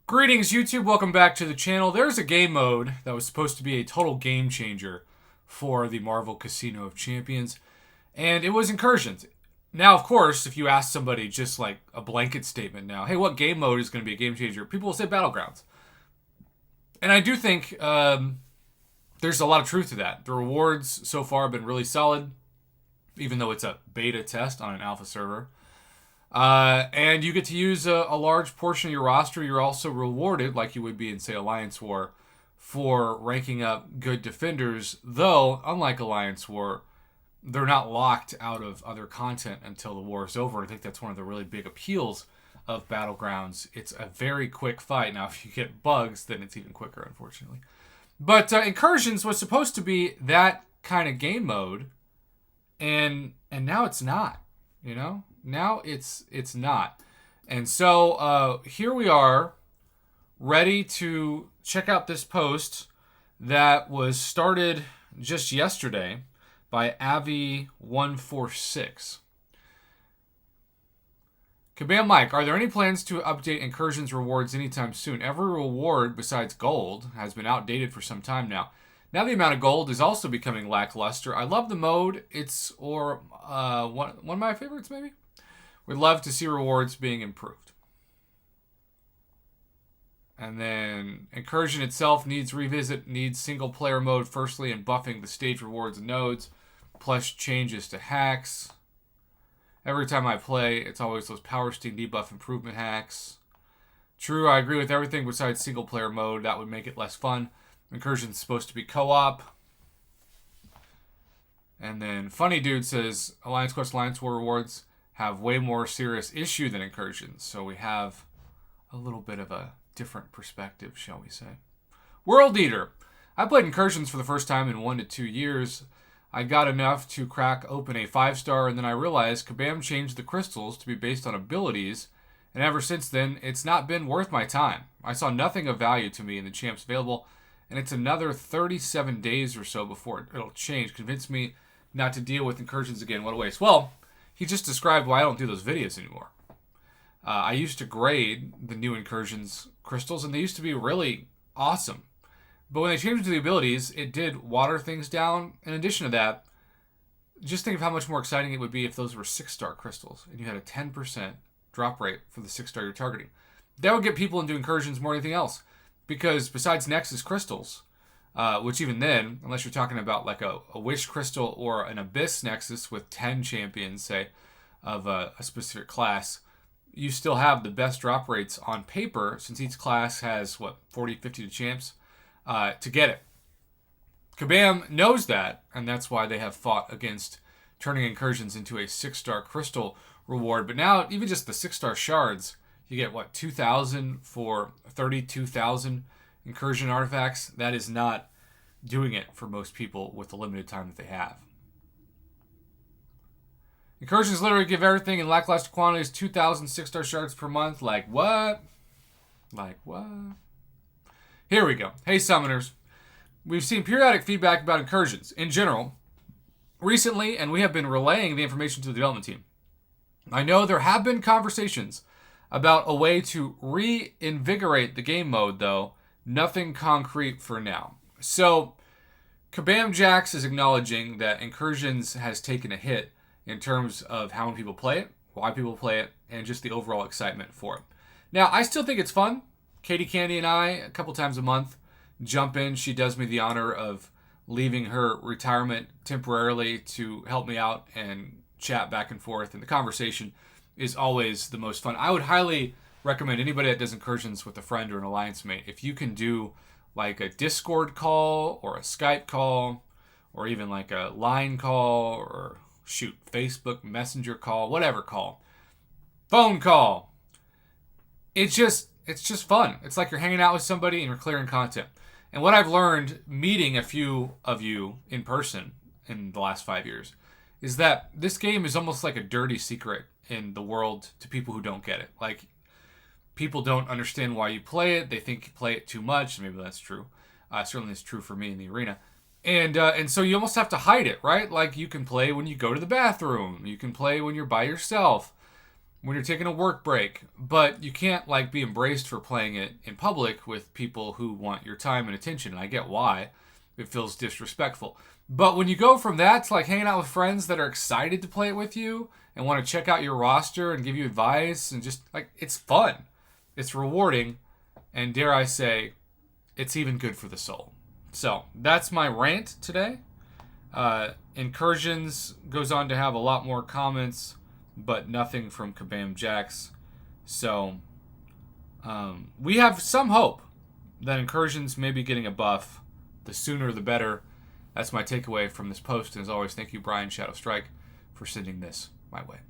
Greetings, YouTube. Welcome back to the channel. There's a game mode that was supposed to be a total game changer for the Marvel Casino of Champions, and it was Incursions. Now, of course, if you ask somebody just like a blanket statement now, hey, what game mode is going to be a game changer? People will say Battlegrounds. And I do think there's a lot of truth to that. The rewards so far have been really solid, even though it's a beta test on an alpha server. And you get to use a large portion of your roster. You're also rewarded, like you would be in, say, Alliance War, for ranking up good defenders. Though, unlike Alliance War, they're not locked out of other content until the war is over. I think that's one of the really big appeals of Battlegrounds. It's a very quick fight. Now, if you get bugs, then it's even quicker, unfortunately. But Incursions was supposed to be that kind of game mode, and now it's not, you know? Now it's not. And so here we are, ready to check out this post that was started just yesterday by Avi146. Kabam Mike, are there any plans to update Incursions rewards anytime soon? Every reward besides gold has been outdated for some time now. Now the amount of gold is also becoming lackluster. I love the mode. It's one of my favorites, maybe. We'd love to see rewards being improved. And then Incursion itself needs revisit, needs single player mode firstly, and buffing the stage rewards and nodes, plus changes to hacks. Every time I play, it's always those power sting debuff improvement hacks. True, I agree with everything besides single player mode. That would make it less fun. Incursion's supposed to be co-op. And then Funny Dude says, Alliance Quest Alliance War rewards have way more serious issue than Incursions. So we have a little bit of a different perspective, shall we say. World Eater. I played Incursions for the first time in 1 to 2 years. I got enough to crack open a 5-star, and then I realized Kabam changed the crystals to be based on abilities, and ever since then, it's not been worth my time. I saw nothing of value to me in the champs available, and it's another 37 days or so before it'll change. Convince me not to deal with Incursions again. What a waste. Well, he just described why I don't do those videos anymore. I used to grade the new Incursions crystals, and they used to be really awesome. But when they changed to the abilities, it did water things down. In addition to that, just think of how much more exciting it would be if those were 6-star crystals, and you had a 10% drop rate for the 6-star you're targeting. That would get people into Incursions more than anything else. Because besides Nexus crystals, which even then, unless you're talking about like a Wish crystal or an Abyss Nexus with 10 champions, say, of a specific class, you still have the best drop rates on paper, since each class has, 40, 50 to champs, to get it. Kabam knows that, and that's why they have fought against turning Incursions into a 6-star crystal reward. But now, even just the 6-star shards, you get, 2,000 for 32,000 Incursion artifacts? That is not doing it for most people with the limited time that they have. Incursions literally give everything in lackluster quantities 2,000 6-star shards per month. Like what? Like what? Here we go. Hey, Summoners. We've seen periodic feedback about Incursions in general recently, and we have been relaying the information to the development team. I know there have been conversations about a way to reinvigorate the game mode, though. Nothing concrete for now. So, Kabam Jax is acknowledging that Incursions has taken a hit in terms of how many people play it, why people play it, and just the overall excitement for it. Now, I still think it's fun. Katie Candy and I, a couple times a month, jump in. She does me the honor of leaving her retirement temporarily to help me out and chat back and forth, and the conversation is always the most fun. I would highly recommend anybody that does Incursions with a friend or an alliance mate, if you can do like a Discord call or a Skype call or even like a line call or Facebook Messenger call, whatever call, phone call. It's just fun. It's like you're hanging out with somebody and you're clearing content. And what I've learned meeting a few of you in person in the last 5 years is that this game is almost like a dirty secret in the world to people who don't get it. Like, people don't understand why you play it. They think you play it too much. Maybe that's true. Certainly it's true for me in the arena. And so you almost have to hide it, right? Like, you can play when you go to the bathroom. You can play when you're by yourself. when you're taking a work break, but you can't like be embraced for playing it in public with people who want your time and attention. And I get why. It feels disrespectful. But when you go from that to like hanging out with friends that are excited to play it with you and want to check out your roster and give you advice and just like, it's fun. It's rewarding. And dare I say, it's even good for the soul. So that's my rant today. Incursions goes on to have a lot more comments, but nothing from Kabam Jax. So we have some hope that Incursions may be getting a buff. The sooner the better. That's my takeaway from this post. And as always, thank you, Brian Shadow Strike, for sending this my way.